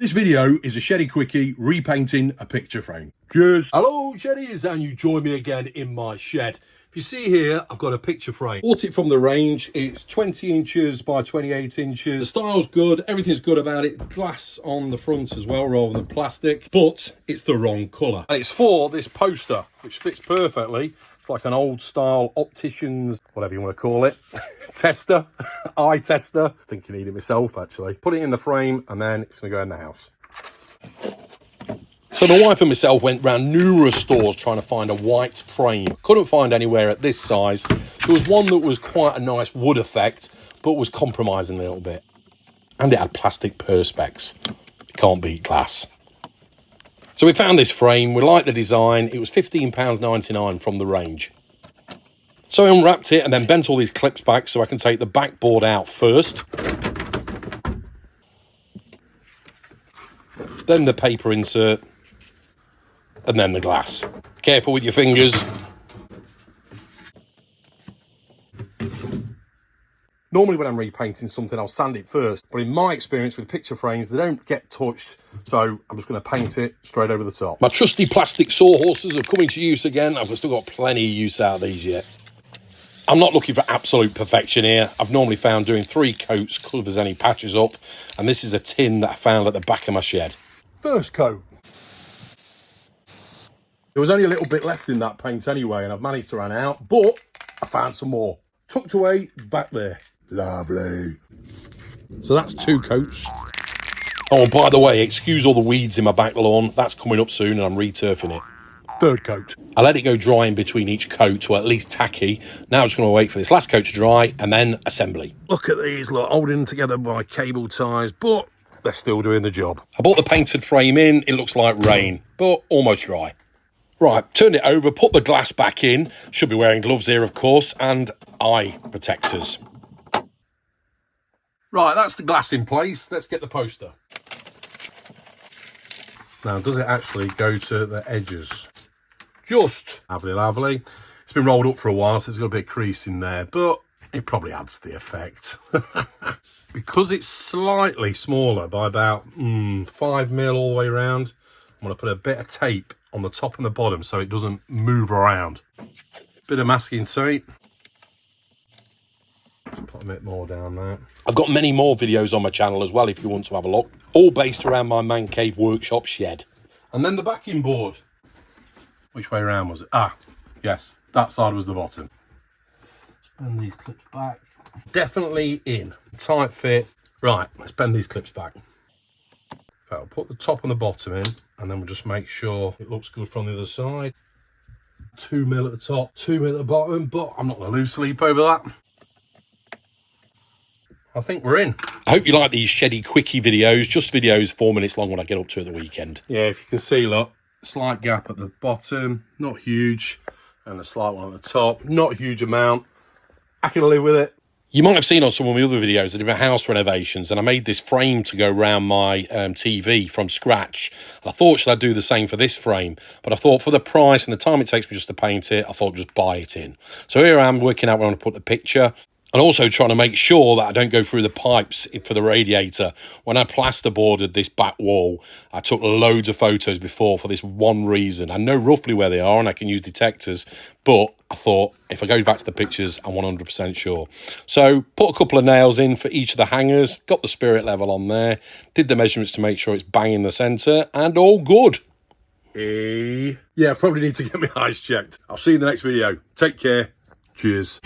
This video is a Sheddy quickie repainting a picture frame. Cheers. Hello Sheddies, and you join me again in my shed. If you see here, I've got a picture frame. Bought it from the range. It's 20 inches by 28 inches. The style's good. Everything's good about it. Glass on the front as well rather than plastic, but it's the wrong colour. And it's for this poster, which fits perfectly. It's like an old style optician's, whatever you want to call it, tester, eye tester. I think you need it myself actually. Put it in the frame and then it's going to go in the house. So the wife and myself went round numerous stores trying to find a white frame. Couldn't find anywhere at this size. There was one that was quite a nice wood effect, but was compromising a little bit. And it had plastic perspex. You can't beat glass. So we found this frame, we liked the design. It was £15.99 from the range. So I unwrapped it and then bent all these clips back so I can take the backboard out first. Then the paper insert. And then the glass. Careful with your fingers. Normally when I'm repainting something, I'll sand it first. But in my experience with picture frames, they don't get touched. So I'm just going to paint it straight over the top. My trusty plastic sawhorses are coming to use again. I've still got plenty of use out of these yet. I'm not looking for absolute perfection here. I've normally found doing 3 coats covers any patches up. And this is a tin that I found at the back of my shed. First coat. There was only a little bit left in that paint anyway, and I've managed to run out, but I found some more. Tucked away back there. Lovely. So that's 2 coats. Oh, by the way, excuse all the weeds in my back lawn. That's coming up soon and I'm returfing it. 3rd coat. I let it go dry in between each coat, or at least tacky. Now I'm just going to wait for this last coat to dry and then assembly. Look at these, look, holding together by cable ties, but they're still doing the job. I bought the painted frame in. It looks like rain, but almost dry. Right, turned it over, put the glass back in. Should be wearing gloves here, of course, and eye protectors. Right, that's the glass in place. Let's get the poster. Now, does it actually go to the edges? Just lovely, lovely. It's been rolled up for a while, so it's got a bit of crease in there, but it probably adds to the effect. Because it's slightly smaller by about 5mm all the way around, I'm going to put a bit of tape on the top and the bottom so it doesn't move around. Bit of masking tape. Just put a bit more down there. I've got many more videos on my channel as well if you want to have a look. All based around my man cave workshop shed. And then the backing board. Which way around was it? Ah, yes, that side was the bottom. Let's bend these clips back. Definitely in. Tight fit. Right, let's bend these clips back. I'll put the top and the bottom in, and then we'll just make sure it looks good from the other side. 2mm at the top, 2mm at the bottom, but I'm not going to lose sleep over that. I think we're in. I hope you like these Sheddy quickie videos, just videos 4 minutes long when I get up to at the weekend. Yeah, if you can see, look, slight gap at the bottom, not huge, and a slight one at the top, not a huge amount. I can live with it. You might have seen on some of my other videos that did my house renovations, and I made this frame to go around my TV from scratch. I thought, should I do the same for this frame? But I thought for the price and the time it takes me just to paint it, I thought just buy it in. So here I am working out where I want to put the picture. And also trying to make sure that I don't go through the pipes for the radiator. When I plasterboarded this back wall, I took loads of photos before for this one reason. I know roughly where they are and I can use detectors, but I thought if I go back to the pictures, I'm 100% sure. So put a couple of nails in for each of the hangers, got the spirit level on there, did the measurements to make sure it's bang in the centre, and all good. Yeah, I probably need to get my eyes checked. I'll see you in the next video. Take care. Cheers.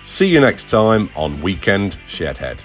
See you next time on Weekend Shedhead.